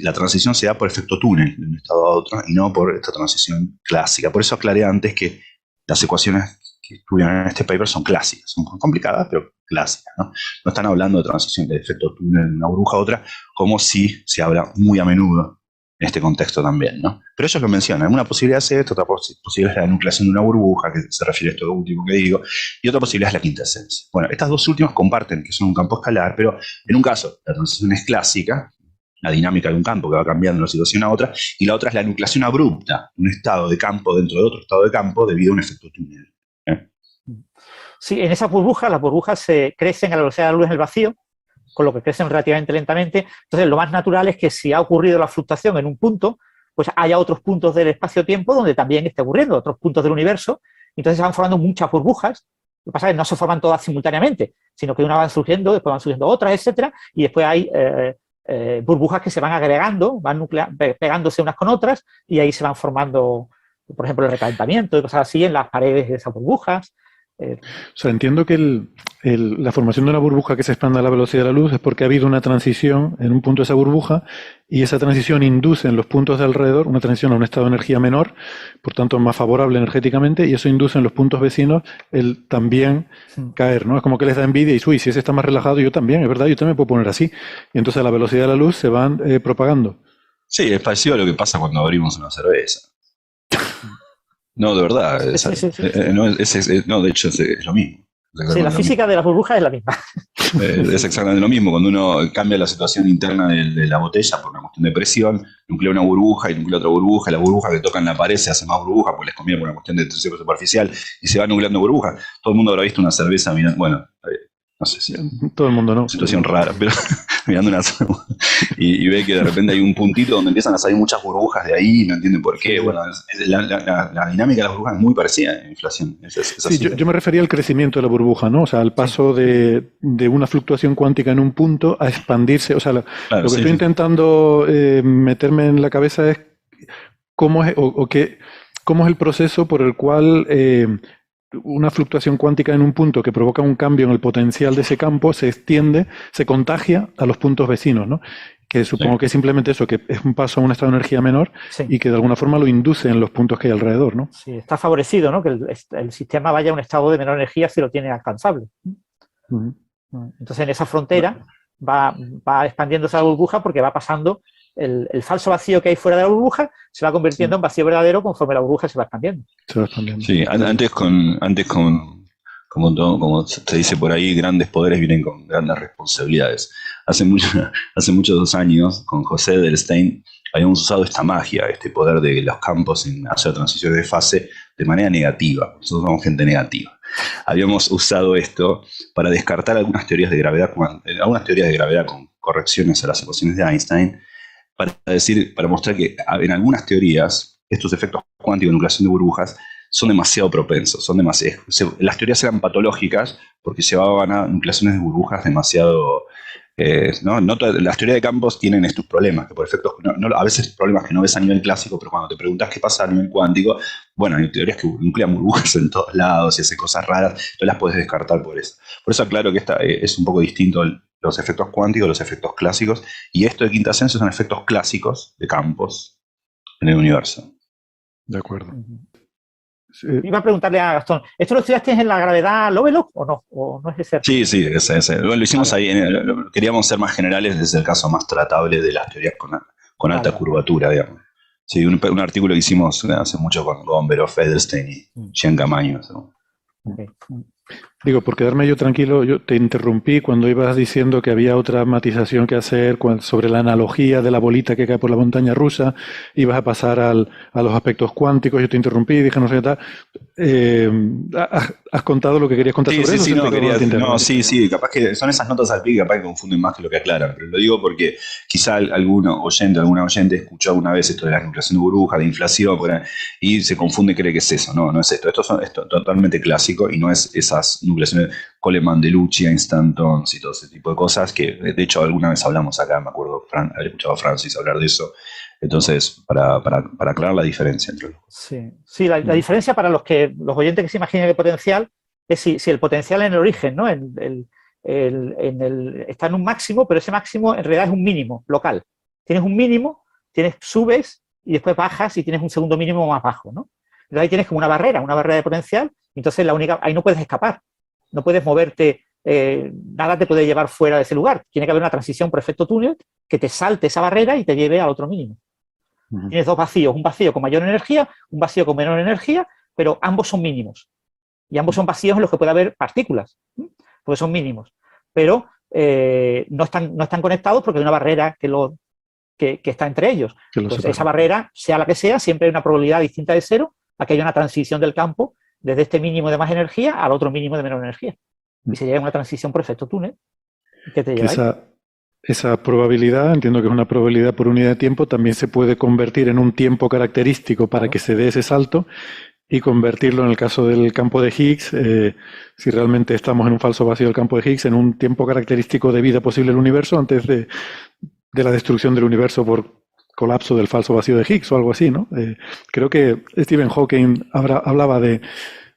la transición se da por efecto túnel de un estado a otro y no por esta transición clásica. Por eso aclaré antes que las ecuaciones que estudian en este paper son clásicas, son complicadas, pero clásicas, ¿no? No están hablando de transición de efecto túnel de una burbuja a otra, como si se habla muy a menudo en este contexto también, ¿no? Pero ellos lo mencionan. Una posibilidad es esto, otra posibilidad es la nucleación de una burbuja, que se refiere a esto último que digo, y otra posibilidad es la quinta esencia. Bueno, estas dos últimas comparten que son un campo escalar, pero en un caso la transición es clásica, la dinámica de un campo que va cambiando de una situación a otra, y la otra es la nucleación abrupta, un estado de campo dentro de otro estado de campo debido a un efecto túnel. Sí, en esas burbujas, las burbujas se crecen a la velocidad de la luz en el vacío, con lo que crecen relativamente lentamente. Entonces, lo más natural es que si ha ocurrido la fluctuación en un punto, pues haya otros puntos del espacio-tiempo donde también esté ocurriendo, otros puntos del universo. Entonces, se van formando muchas burbujas. Lo que pasa es que no se forman todas simultáneamente, sino que una van surgiendo, después van surgiendo otras, etcétera, y después hay burbujas que se van agregando, van pegándose unas con otras, y ahí se van formando, por ejemplo, el recalentamiento y cosas así en las paredes de esas burbujas. O sea, entiendo que la formación de una burbuja que se expanda a la velocidad de la luz es porque ha habido una transición en un punto de esa burbuja y esa transición induce en los puntos de alrededor una transición a un estado de energía menor, por tanto más favorable energéticamente, y eso induce en los puntos vecinos el también caer, ¿no? Es como que les da envidia y uy, si ese está más relajado, yo también, es verdad, yo también puedo poner así. Y entonces a la velocidad de la luz se van propagando. Sí, es parecido a lo que pasa cuando abrimos una cerveza. No, de verdad. No, de hecho es lo mismo. Sí, la física de las burbujas es la misma. Es exactamente lo mismo. Cuando uno cambia la situación interna de la botella por una cuestión de presión, nuclea una burbuja y nuclea otra burbuja, y la burbuja que toca en la pared se hace más burbuja porque les conviene por una cuestión de tensión superficial y se va nucleando burbujas. Todo el mundo habrá visto una cerveza mirando. Bueno, no sé si Todo el mundo no. situación rara, pero mirando y ve que de repente hay un puntito donde empiezan a salir muchas burbujas de ahí, no entienden por qué. Sí. Bueno, la dinámica de las burbujas es muy parecida en inflación. Es Sí, así. yo me refería al crecimiento de la burbuja, ¿no? O sea, al paso de una fluctuación cuántica en un punto a expandirse. O sea, lo Claro, que sí, estoy sí. intentando meterme en la cabeza es cómo es, cómo es el proceso por el cual una fluctuación cuántica en un punto que provoca un cambio en el potencial de ese campo se extiende, se contagia a los puntos vecinos, ¿no? Que supongo que es simplemente eso, que es un paso a un estado de energía menor Sí. y que de alguna forma lo induce en los puntos que hay alrededor, ¿no? Sí, está favorecido, ¿no? Que el sistema vaya a un estado de menor energía si lo tiene alcanzable. Ujú. Entonces, en esa frontera va expandiéndose la burbuja porque va pasando el falso vacío que hay fuera de la burbuja, se va convirtiendo en vacío verdadero conforme la burbuja se va expandiendo. Se va expandiendo. Sí, como se dice por ahí, grandes poderes vienen con grandes responsabilidades. Hace muchos años, con José Edelstein, habíamos usado esta magia, este poder de los campos en hacer transiciones de fase de manera negativa. Nosotros somos gente negativa. Habíamos usado esto para descartar algunas teorías de gravedad con correcciones a las ecuaciones de Einstein, para mostrar que en algunas teorías estos efectos cuánticos de nucleación de burbujas son demasiado propensos, las teorías eran patológicas porque llevaban a nucleaciones de burbujas demasiado... no las teorías de campos tienen estos problemas, que por efectos, a veces problemas que no ves a nivel clásico, pero cuando te preguntas qué pasa a nivel cuántico, bueno, hay teorías que nuclean burbujas en todos lados y hacen cosas raras, tú las puedes descartar por eso. Por eso aclaro que esta es un poco distinto los efectos cuánticos, los efectos clásicos, y esto de quintasencia son efectos clásicos de campos en el universo. De acuerdo. Iba a preguntarle a Gastón, ¿esto lo estudiaste en la gravedad Lovelock o no? ¿O no es ese? Sí, ese. Lo hicimos ahí, queríamos ser más generales, es el caso más tratable de las teorías con alta curvatura, digamos. Sí, un artículo que hicimos hace mucho con Gomberov, Edelstein y Jean Camaño. ¿No? Okay. Digo, por quedarme yo tranquilo, yo te interrumpí cuando ibas diciendo que había otra matización que hacer sobre la analogía de la bolita que cae por la montaña rusa, ibas a pasar a los aspectos cuánticos, yo te interrumpí, dije no sé qué tal. ¿Has contado lo que querías contar sobre eso? Sí, capaz que son esas notas al pie que capaz que confunden más que lo que aclaran, pero lo digo porque quizá alguna oyente escuchó alguna vez esto de la nucleación de burbuja, de inflación, y se confunde y cree que es eso. No es esto. Esto es totalmente clásico y no es esas nucleaciones Coleman-Delucci, Einstein-Tons y todo ese tipo de cosas que de hecho alguna vez hablamos acá, me acuerdo haber escuchado a Francis hablar de eso. Entonces, para aclarar la diferencia entre los dos. Sí, la diferencia para los oyentes que se imaginen el potencial es si el potencial en el origen, ¿no? Está en un máximo, pero ese máximo en realidad es un mínimo local. Tienes un mínimo, subes y después bajas y tienes un segundo mínimo más bajo, ¿no? Entonces ahí tienes como una barrera de potencial, entonces ahí no puedes escapar, no puedes moverte, nada te puede llevar fuera de ese lugar. Tiene que haber una transición por efecto túnel que te salte esa barrera y te lleve al otro mínimo. Tienes dos vacíos, un vacío con mayor energía, un vacío con menor energía, pero ambos son mínimos. Y ambos son vacíos en los que puede haber partículas, porque son mínimos. Pero no están conectados porque hay una barrera que está entre ellos. Entonces, esa barrera, sea la que sea, siempre hay una probabilidad distinta de cero a que haya una transición del campo desde este mínimo de más energía al otro mínimo de menor energía. Y se llega a una transición por efecto túnel. ¿Qué te lleva ahí? Esa probabilidad, entiendo que es una probabilidad por unidad de tiempo, también se puede convertir en un tiempo característico para que se dé ese salto y convertirlo en el caso del campo de Higgs, si realmente estamos en un falso vacío del campo de Higgs, en un tiempo característico de vida posible del universo antes de la destrucción del universo por colapso del falso vacío de Higgs o algo así, ¿no? Creo que Stephen Hawking hablaba de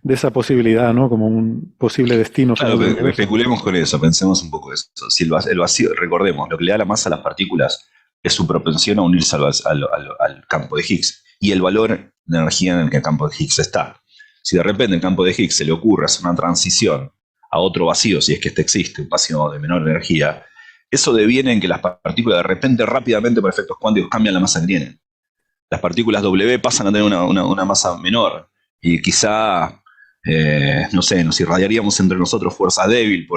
esa posibilidad, ¿no? Como un posible destino. Claro, especulemos con eso, pensemos un poco eso. Si el vacío, recordemos, lo que le da la masa a las partículas es su propensión a unirse al campo de Higgs y el valor de energía en el que el campo de Higgs está. Si de repente el campo de Higgs se le ocurre hacer una transición a otro vacío, si es que este existe, un vacío de menor energía, eso deviene en que las partículas de repente rápidamente por efectos cuánticos cambian la masa que tienen. Las partículas W pasan a tener una masa menor y quizá... no sé, nos irradiaríamos entre nosotros fuerza débil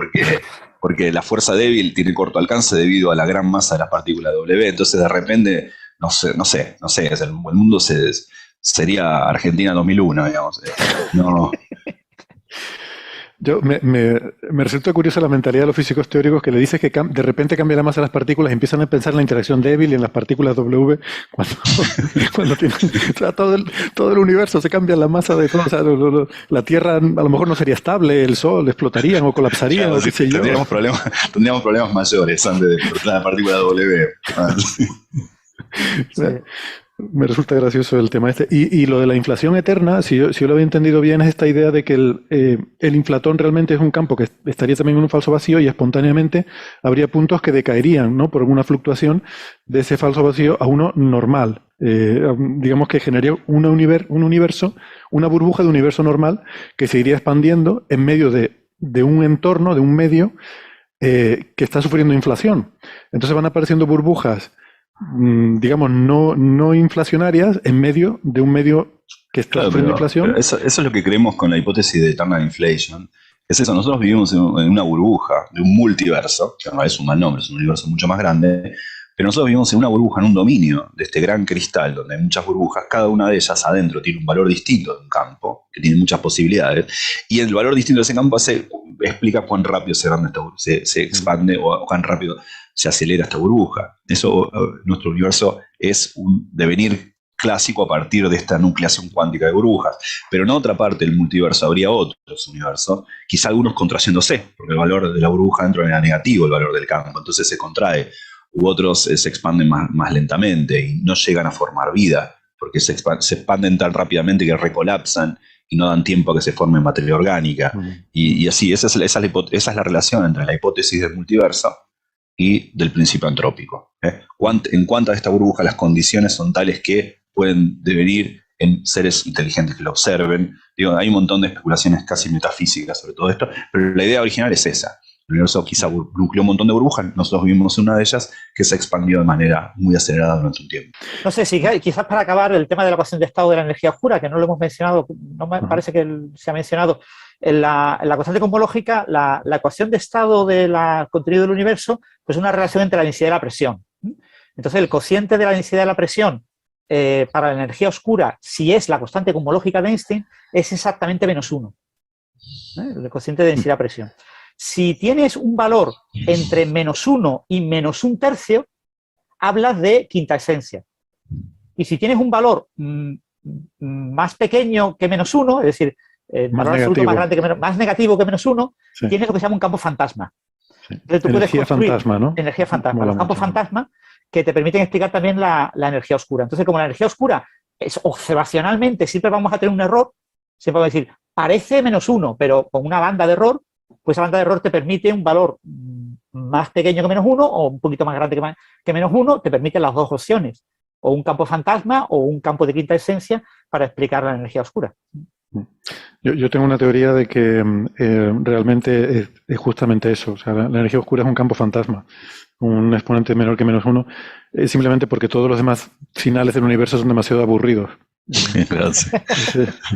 porque la fuerza débil tiene corto alcance debido a la gran masa de las partículas W. Entonces de repente, no sé, el mundo sería Argentina 2001, digamos. No. Me resulta curiosa la mentalidad de los físicos teóricos que le dices que de repente cambia la masa de las partículas y empiezan a pensar en la interacción débil y en las partículas W cuando, cuando o sea, todo el universo se cambia la masa de todo. O sea, la Tierra a lo mejor no sería estable, el Sol explotarían o colapsarían, Claro, o qué sé yo. tendríamos problemas mayores antes de explotar la partícula W. Sí. Me resulta gracioso el tema este. Y lo de la inflación eterna, si yo lo había entendido bien, es esta idea de que el inflatón realmente es un campo que estaría también en un falso vacío y espontáneamente habría puntos que decaerían, ¿no? Por una fluctuación de ese falso vacío a uno normal. Digamos que generaría un universo, una burbuja de universo normal que se iría expandiendo en medio de un entorno, de un medio que está sufriendo inflación. Entonces van apareciendo burbujas, digamos, no inflacionarias en medio de un medio que está sufriendo inflación. Pero eso es lo que creemos con la hipótesis de eternal inflation. Es eso, nosotros vivimos en una burbuja de un multiverso, que no es un mal nombre, es un universo mucho más grande, pero nosotros vivimos en una burbuja, en un dominio de este gran cristal, donde hay muchas burbujas, cada una de ellas adentro tiene un valor distinto de un campo, que tiene muchas posibilidades, y el valor distinto de ese campo explica cuán rápido se expande o cuán rápido se acelera esta burbuja. Eso, nuestro universo es un devenir clásico a partir de esta nucleación cuántica de burbujas. Pero en otra parte del multiverso habría otros universos, quizá algunos contrayéndose, porque el valor de la burbuja dentro era negativo, el valor del campo, entonces se contrae, u otros se expanden más lentamente y no llegan a formar vida, porque se expanden tan rápidamente que recolapsan y no dan tiempo a que se forme materia orgánica. Y así, esa es la relación entre la hipótesis del multiverso y del principio antrópico. En cuanto a esta burbuja, las condiciones son tales que pueden devenir en seres inteligentes que lo observen. Digo, hay un montón de especulaciones casi metafísicas sobre todo esto, pero la idea original es esa. El universo quizá nucleó un montón de burbujas, nosotros vivimos en una de ellas que se expandió de manera muy acelerada durante un tiempo. No sé, si quizás para acabar el tema de la ecuación de estado de la energía oscura, que no lo hemos mencionado, no me parece que se ha mencionado, en la constante cosmológica, la ecuación de estado del contenido del universo, pues es una relación entre la densidad y la presión. Entonces, el cociente de la densidad y la presión para la energía oscura, si es la constante cosmológica de Einstein, es exactamente -1. El cociente de densidad-presión. Si tienes un valor entre -1 y -1/3, hablas de quinta esencia. Y si tienes un valor más pequeño que -1, es decir, valor absoluto más grande que más negativo que -1, sí, tienes lo que se llama un campo fantasma. Sí. Entonces, tú energía puedes fantasma, ¿no? Energía fantasma. Los campos fantasma que te permiten explicar también la energía oscura. Entonces, como la energía oscura es observacionalmente, siempre vamos a tener un error, siempre vamos a decir, parece -1, pero con una banda de error, pues esa banda de error te permite un valor más pequeño que -1 o un poquito más grande que -1, te permite las dos opciones, o un campo fantasma o un campo de quinta esencia para explicar la energía oscura. Yo tengo una teoría de que realmente es justamente eso. O sea, la energía oscura es un campo fantasma, un exponente menor que -1, simplemente porque todos los demás finales del universo son demasiado aburridos. Gracias.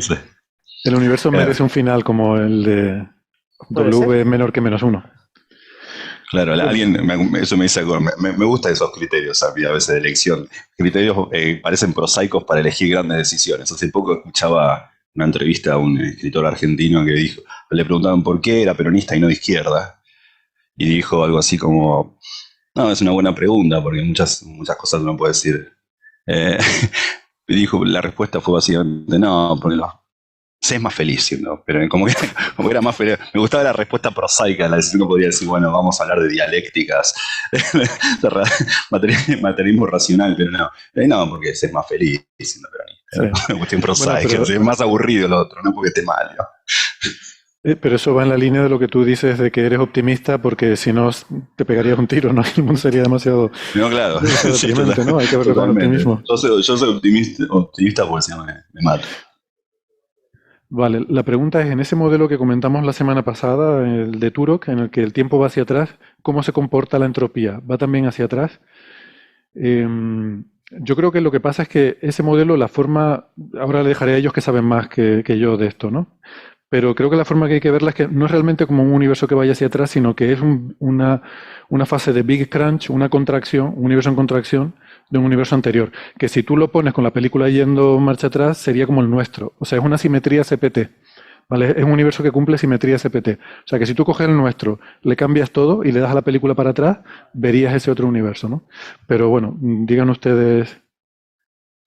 Sí. El universo merece un final como el de W menor que -1. Claro, eso me dice algo. Me gustan esos criterios a veces de elección. Criterios parecen prosaicos para elegir grandes decisiones. Hace poco escuchaba una entrevista a un escritor argentino que dijo, le preguntaban por qué era peronista y no de izquierda. Y dijo algo así como, no, es una buena pregunta porque muchas cosas uno puede decir. Y dijo, la respuesta fue básicamente, no, porque se es más feliz siendo, pero como que era más feliz. Me gustaba la respuesta prosaica, la uno podría decir, bueno, vamos a hablar de dialécticas, materialismo racional, pero no, porque se es más feliz siendo peronista. Sí. Una cuestión prosaica, bueno, es más aburrido lo otro, no porque esté mal, ¿no? Pero eso va en la línea de lo que tú dices de que eres optimista, porque si no te pegarías un tiro, ¿no? El mundo sería demasiado... No, claro. Sí, ¿no? Hay que verlo con optimismo. Yo soy optimista porque si no me mato. Vale, la pregunta es, en ese modelo que comentamos la semana pasada, el de Turok, en el que el tiempo va hacia atrás, ¿cómo se comporta la entropía? ¿Va también hacia atrás? Yo creo que lo que pasa es que ese modelo, la forma, ahora le dejaré a ellos que saben más que yo de esto, ¿no? Pero creo que la forma que hay que verla es que no es realmente como un universo que vaya hacia atrás, sino que es una fase de Big Crunch, una contracción, un universo en contracción de un universo anterior. Que si tú lo pones con la película yendo marcha atrás, sería como el nuestro. O sea, es una simetría CPT, ¿vale? Es un universo que cumple simetría SPT. O sea que si tú coges el nuestro, le cambias todo y le das a la película para atrás, verías ese otro universo, ¿no? Pero bueno, digan ustedes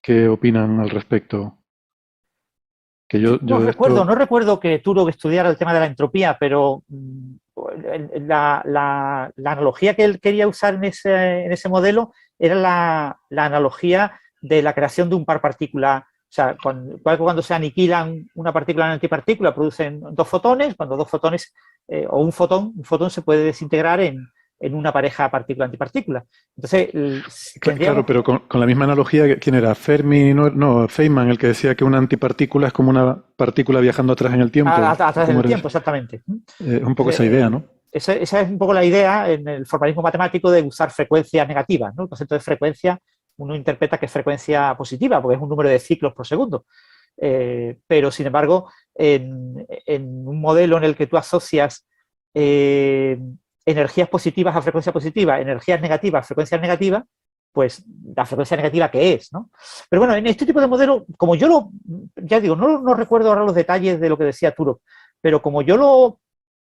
qué opinan al respecto. Que yo de esto... No recuerdo que Turok estudiara el tema de la entropía, pero la analogía que él quería usar en ese modelo era la analogía de la creación de un par partícula. O sea, cuando se aniquilan una partícula y una antipartícula, producen dos fotones. Cuando dos fotones o un fotón se puede desintegrar en una pareja partícula-antipartícula. Entonces, Claro, pero con la misma analogía, ¿quién era? Fermi, no, Feynman, el que decía que una antipartícula es como una partícula viajando atrás en el tiempo. A través ¿Cómo del era tiempo, eso? exactamente. Es un poco esa idea, ¿no? Esa es un poco la idea en el formalismo matemático de usar frecuencias negativas, ¿no? El concepto de frecuencia, uno interpreta que es frecuencia positiva, porque es un número de ciclos por segundo. Pero, sin embargo, en un modelo en el que tú asocias energías positivas a frecuencia positiva, energías negativas a frecuencias negativas, pues la frecuencia negativa que es, ¿no? Pero bueno, en este tipo de modelo, como yo ya digo, no recuerdo ahora los detalles de lo que decía Turok, pero como yo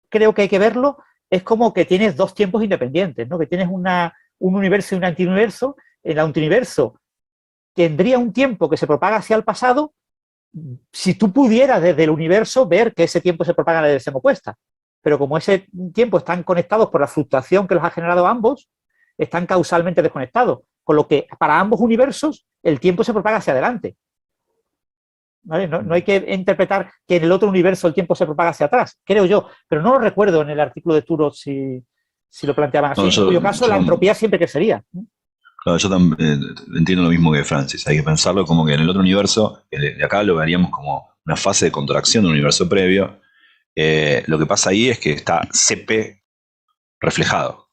creo que hay que verlo, es como que tienes dos tiempos independientes, ¿no? Que tienes un universo y un antiuniverso. El antiuniverso tendría un tiempo que se propaga hacia el pasado si tú pudieras desde el universo ver que ese tiempo se propaga en la dirección opuesta. Pero como ese tiempo están conectados por la fluctuación que los ha generado ambos, están causalmente desconectados. Con lo que para ambos universos el tiempo se propaga hacia adelante. ¿Vale? No hay que interpretar que en el otro universo el tiempo se propaga hacia atrás, creo yo, pero no lo recuerdo en el artículo de Turok si lo planteaban así, en cuyo caso la entropía siempre crecería. Claro, yo también entiendo lo mismo que Francis. Hay que pensarlo como que en el otro universo, que de acá lo veríamos como una fase de contracción de un universo previo. Lo que pasa ahí es que está CP reflejado.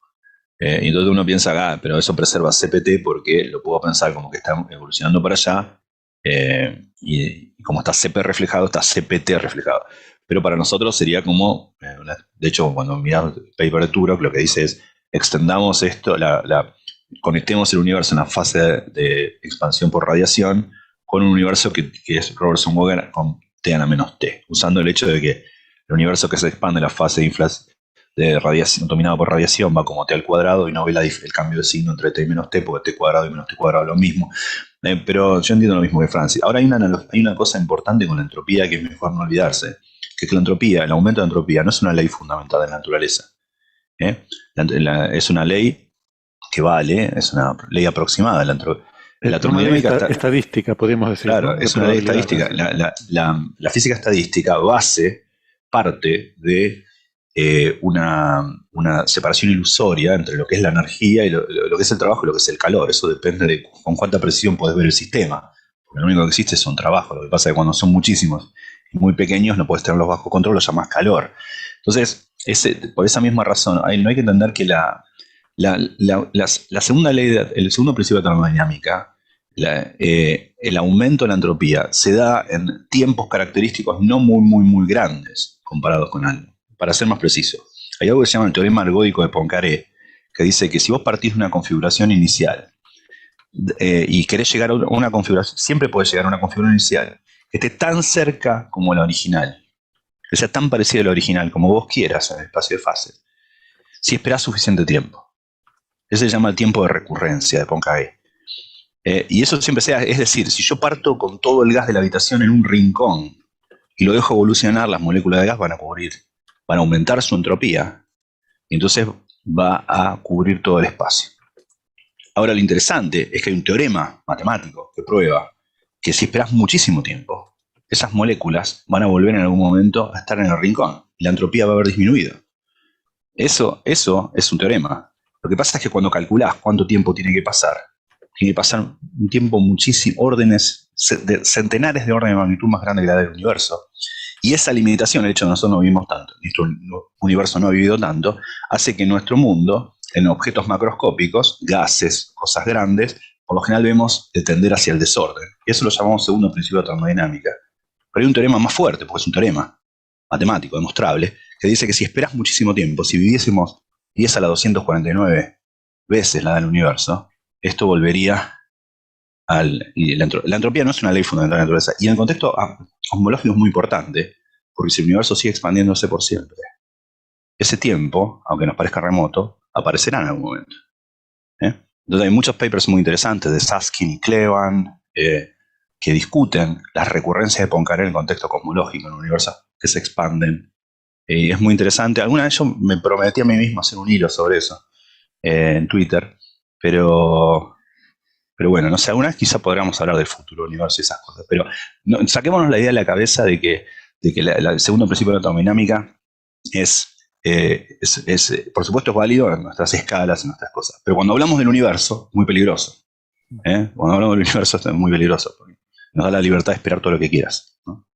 Y entonces uno piensa, pero eso preserva CPT porque lo puedo pensar como que está evolucionando para allá. Y como está CP reflejado, está CPT reflejado. Pero para nosotros sería como, de hecho, cuando miramos el paper de Turok, lo que dice es, extendamos esto, conectemos el universo en la fase de expansión por radiación con un universo que es Robertson-Walker con T a la menos T, usando el hecho de que el universo que se expande en la fase de radiación, dominado por radiación, va como T al cuadrado y no ve el cambio de signo entre T y menos T, porque T cuadrado y menos T cuadrado es lo mismo. Pero yo entiendo lo mismo que Francis. Ahora hay una cosa importante con la entropía que es mejor no olvidarse, que es que la entropía, el aumento de entropía, no es una ley fundamental de la naturaleza. Es una ley que vale, es una ley aproximada. La termodinámica estadística, podríamos decir. Claro, ¿no? es una ley estadística. La física estadística parte de una separación ilusoria entre lo que es la energía y lo que es el trabajo y lo que es el calor. Eso depende de con cuánta precisión puedes ver el sistema. Porque lo único que existe son trabajos. Lo que pasa es que cuando son muchísimos y muy pequeños no puedes tenerlos bajo control, lo llamas calor. Entonces, por esa misma razón, no hay que entender que la segunda ley, el segundo principio de termodinámica, el aumento de la entropía se da en tiempos característicos no muy grandes comparados con algo. Para ser más preciso, hay algo que se llama el teorema ergódico de Poincaré, que dice que si vos partís de una configuración inicial y querés llegar a una configuración, siempre podés llegar a una configuración inicial que esté tan cerca como la original, que sea tan parecida a la original como vos quieras en el espacio de fase, si esperás suficiente tiempo. Ese se llama el tiempo de recurrencia de Poincaré. Y eso siempre es decir, si yo parto con todo el gas de la habitación en un rincón y lo dejo evolucionar, las moléculas de gas van a aumentar su entropía y entonces va a cubrir todo el espacio. Ahora lo interesante es que hay un teorema matemático que prueba que si esperas muchísimo tiempo, esas moléculas van a volver en algún momento a estar en el rincón y la entropía va a haber disminuido. Eso es un teorema. Lo que pasa es que cuando calculás cuánto tiempo tiene que pasar un tiempo muchísimo, centenares de orden de magnitud más grande que la del universo. Y esa limitación, el hecho de que nosotros no vivimos tanto, nuestro universo no ha vivido tanto, hace que nuestro mundo, en objetos macroscópicos, gases, cosas grandes, por lo general vemos tender hacia el desorden. Y eso lo llamamos segundo principio de termodinámica. Pero hay un teorema más fuerte, porque es un teorema matemático, demostrable, que dice que si esperas muchísimo tiempo, si viviésemos 10 a la 249 veces la del universo, esto volvería y la entropía no es una ley fundamental de la naturaleza. Y en el contexto cosmológico es muy importante, porque si el universo sigue expandiéndose por siempre, ese tiempo, aunque nos parezca remoto, aparecerá en algún momento. Entonces hay muchos papers muy interesantes de Susskind y Clevan que discuten las recurrencias de Poincaré en el contexto cosmológico, en universos que se expanden. Y es muy interesante. Alguna vez yo me prometí a mí mismo hacer un hilo sobre eso en Twitter, pero bueno, no sé, alguna vez quizá podríamos hablar del futuro universo y esas cosas, pero no, saquémonos la idea de la cabeza de que el segundo principio de la termodinámica por supuesto es válido en nuestras escalas, en nuestras cosas, pero cuando hablamos del universo, muy peligroso. Cuando hablamos del universo es muy peligroso, porque nos da la libertad de esperar todo lo que quieras, ¿no?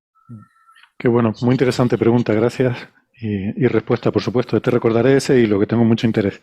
Qué bueno, muy interesante pregunta, gracias. Y respuesta, por supuesto. Te recordaré ese y lo que tengo mucho interés.